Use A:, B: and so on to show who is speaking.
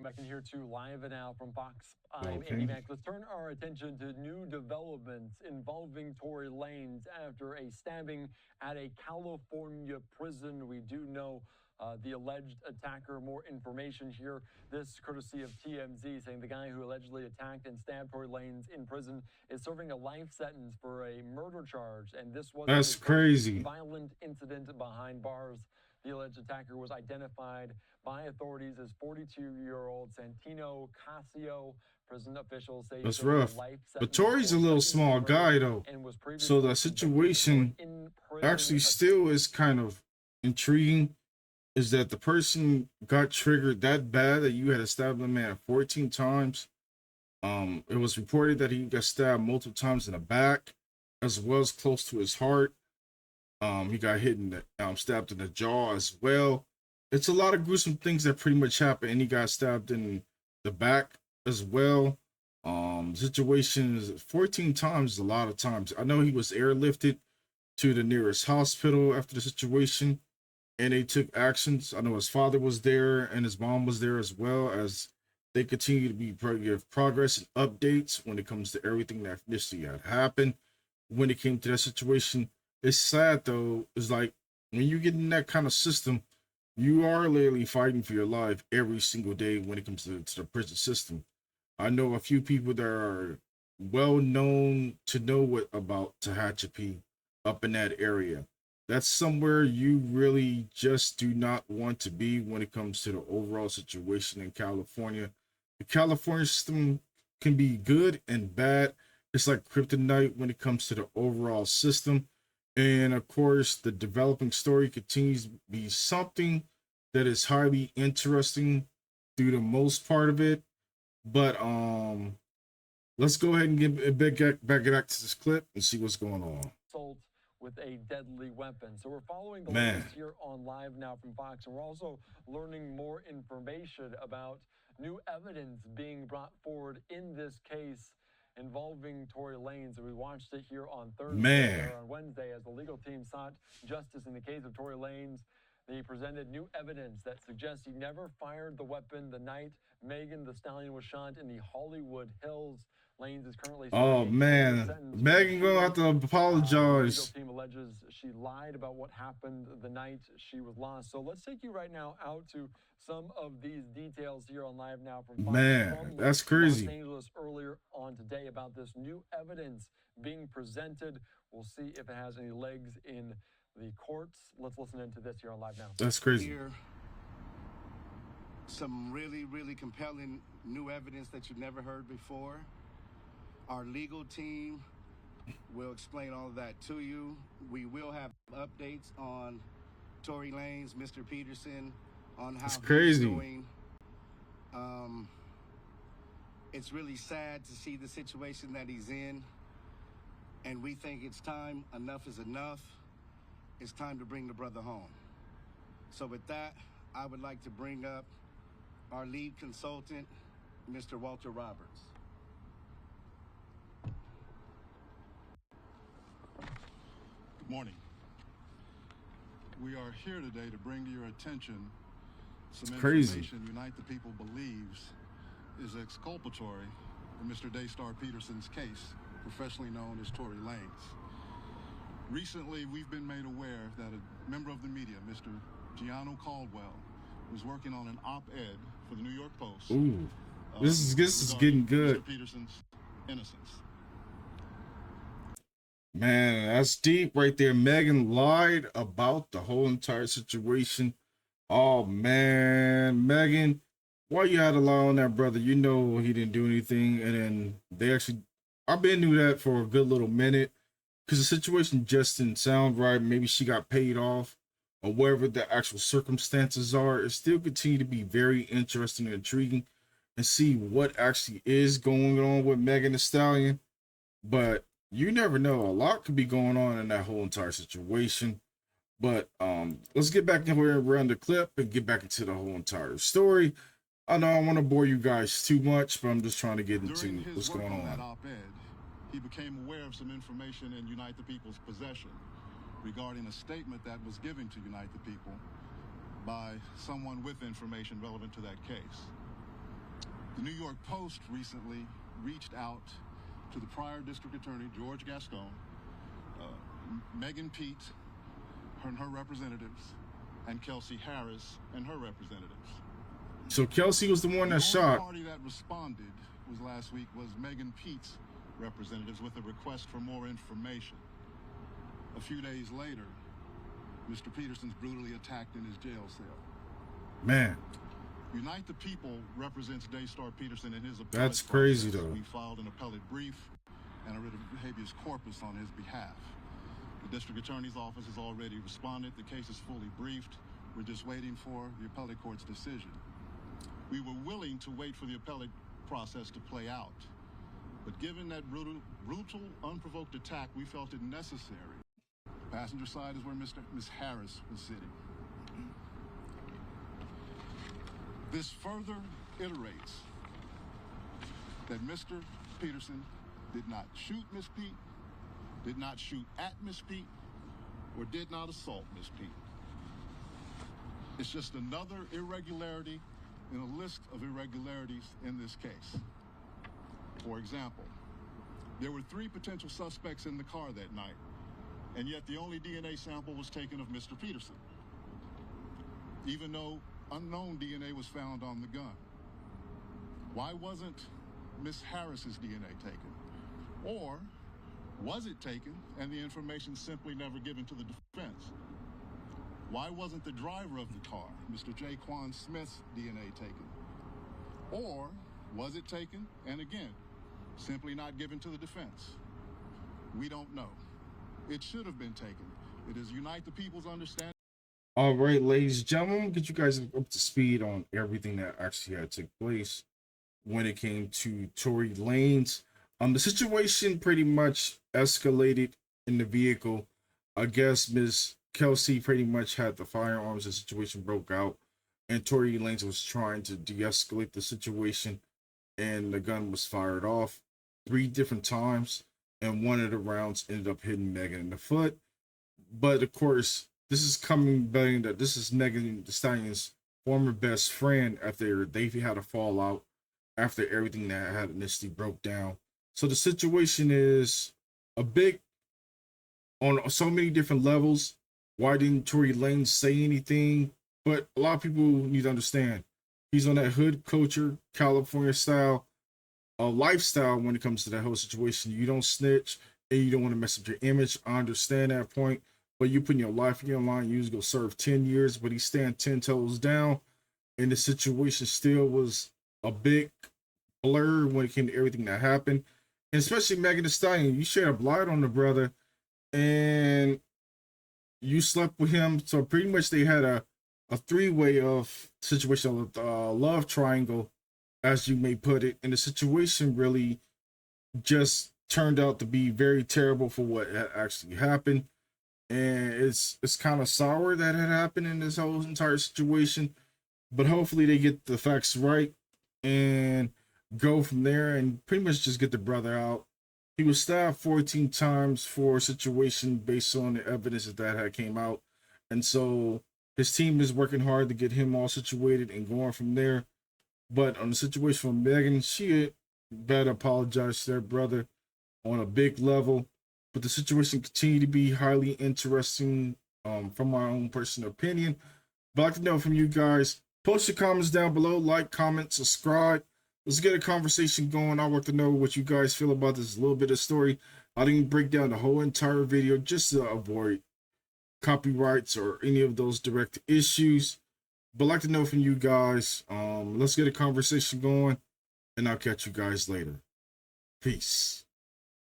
A: back in here to Live and Now from Fox. I'm
B: Okay.
A: Andy Mack. Let's turn our attention to new developments involving Tory Lanez after a stabbing at a California prison. We do know the alleged attacker. More information here. This courtesy of TMZ, saying the guy who allegedly attacked and stabbed Tory Lanez in prison is serving a life sentence for a murder charge. And this wasn't
B: That's
A: his first
B: crazy.
A: violent incident behind bars. The alleged attacker was identified by authorities as 42-year-old Santino Casio. Prison officials say he's
B: That's
A: serving a
B: rough.
A: life
B: But
A: sentence
B: Tory's a
A: for
B: little
A: second-degree
B: small
A: murder
B: guy though.
A: and was
B: So
A: previously
B: the
A: convicted for
B: situation
A: in-prison
B: actually still is kind of intriguing. Is that the person got triggered that bad that you had to stab the man 14 times? It was reported that he got stabbed multiple times in the back, as well as close to his heart. He got hit in the stabbed in the jaw as well. It's a lot of gruesome things that pretty much happened, and he got stabbed in the back as well. Situation is 14 times is a lot of times. I know he was airlifted to the nearest hospital after the situation, and they took actions. I know his father was there and his mom was there as well, as they continue to give progress and updates when it comes to everything that initially had happened. When it came to that situation, it's sad though. It's like when you get in that kind of system, you are literally fighting for your life every single day when it comes to the prison system. I know a few people that are well known to know what about Tehachapi up in that area. That's somewhere you really just do not want to be when it comes to the overall situation in California. The California system can be good and bad. It's like kryptonite when it comes to the overall system. And of course, the developing story continues to be something that is highly interesting through the most part of it. But let's go ahead and get back to this clip and see what's going on.
A: assault with a deadly weapon. So we're following the
B: Man.
A: latest here on Live Now from Fox, and we're also learning more information about new evidence being brought forward in this case involving Tory Lanez. We watched it here on Thursday
B: Man.
A: or on Wednesday as the legal team sought justice in the case of Tory Lanez. They presented new evidence that suggests he never fired the weapon the night Megan Thee Stallion was shot in the Hollywood Hills. Lanez is currently
B: Oh man, Megan gonna have to apologize.
A: The legal team alleges she lied about what happened the night she was lost. So let's take you right now out to some of these details here on Live Now from Fox.
B: Man, that's crazy.
A: Los Angeles earlier on today about this new evidence being presented. We'll see if it has any legs in the courts. Let's listen into this here on Live Now.
B: That's crazy.
C: Here, some really compelling new evidence that you've never heard before. Our legal team will explain all of that to you. We will have updates on Tory Lanez, Mr. Peterson, on how
B: it's crazy.
C: he's doing. It's really sad to see the situation that he's in, and we think it's time. Enough is enough. It's time to bring the brother home. So with that, I would like to bring up our lead consultant, Mr. Walter Roberts.
D: Good morning. We are here today to bring to your attention some information Unite the People believes is exculpatory in Mr. Daystar Peterson's case, professionally known as Tory Lanez. Recently, we've been made aware that a member of the media, Mr. Gianno Caldwell, was working on an op-ed for the New York Post.
B: Ooh, this is getting good.
D: Mr. Peterson's innocence.
B: Man, that's deep right there. Megan lied about the whole entire situation. Oh man, Megan, why you had to lie on that brother? You know he didn't do anything, and then they actually, I've been knew that for a good little minute. Because the situation just didn't sound right. Maybe she got paid off or whatever the actual circumstances are. It still continue to be very interesting and intriguing and see what actually is going on with Megan Thee Stallion. But you never know. A lot could be going on in that whole entire situation. But let's get back in here around the clip and get back into the whole entire story. I know I don't want to bore you guys too much, but I'm just trying to get into what's going on.
D: That op-ed, he became aware of some information in Unite the People's possession regarding a statement that was given to Unite the People by someone with information relevant to that case. The New York Post recently reached out to the prior district attorney, George Gascon, Megan Pete and her representatives, and Kelsey Harris and her representatives.
B: So Kelsey was the one that shot.
D: The party that responded last week was Megan Pete's representatives with a request for more information. A few days later, Mr. Peterson's brutally attacked in his jail cell.
B: Man.
D: Unite the People represents Daystar Peterson in his appellate
B: That's crazy,
D: process.
B: though.
D: We filed an appellate brief and a writ of habeas corpus on his behalf. The district attorney's office has already responded. The case is fully briefed. We're just waiting for the appellate court's decision. We were willing to wait for the appellate process to play out, but given that brutal, unprovoked attack, we felt it necessary. The passenger side is where Miss Harris was sitting. This further iterates that Mr. Peterson did not shoot Miss Pete, did not shoot at Miss Pete, or did not assault Miss Pete. It's just another irregularity in a list of irregularities in this case. For example, there were 3 potential suspects in the car that night, and yet the only DNA sample was taken of Mr. Peterson, even though unknown DNA was found on the gun. Why wasn't Miss Harris's DNA taken? Or was it taken and the information simply never given to the defense? Why wasn't the driver of the car, Mr. Jaquan Smith's DNA taken? Or was it taken and again, simply not given to the defense? We don't know. It should have been taken. It is Unite the People's understanding.
B: All right, ladies and gentlemen, get you guys up to speed on everything that actually had took place when it came to Tory Lanez. The situation pretty much escalated in the vehicle. I guess Miss Kelsey pretty much had the firearms. The situation broke out, and Tory Lanez was trying to de-escalate the situation, and the gun was fired off 3 different times, and one of the rounds ended up hitting Megan in the foot. But of course, this is coming being that this is Megan Thee Stallion's former best friend after they had a fallout after everything that had initially broke down. So the situation is a big on so many different levels. Why didn't Tory Lanez say anything? But a lot of people need to understand he's on that hood culture, California style, lifestyle when it comes to that whole situation. You don't snitch and you don't want to mess up your image. I understand that point. But you putting your life on your line, you go serve 10 years, but he's staying 10 toes down. And the situation still was a big blur when it came to everything that happened. And especially Megan Thee Stallion, you shed a blight on the brother and you slept with him. So pretty much they had a 3-way of situation, a love triangle, as you may put it. And the situation really just turned out to be very terrible for what had actually happened. And it's kind of sour that had happened in this whole entire situation, but hopefully they get the facts right and go from there and pretty much just get the brother out. He was stabbed 14 times for a situation based on the evidence that had came out, and so his team is working hard to get him all situated and going from there. But on the situation from Megan, she better apologize to their brother on a big level. But the situation continued to be highly interesting from my own personal opinion. But I'd like to know from you guys. Post your comments down below. Like, comment, subscribe. Let's get a conversation going. I want to know what you guys feel about this little bit of story. I didn't break down the whole entire video just to avoid copyrights or any of those direct issues. But I'd like to know from you guys. Let's get a conversation going. And I'll catch you guys later. Peace.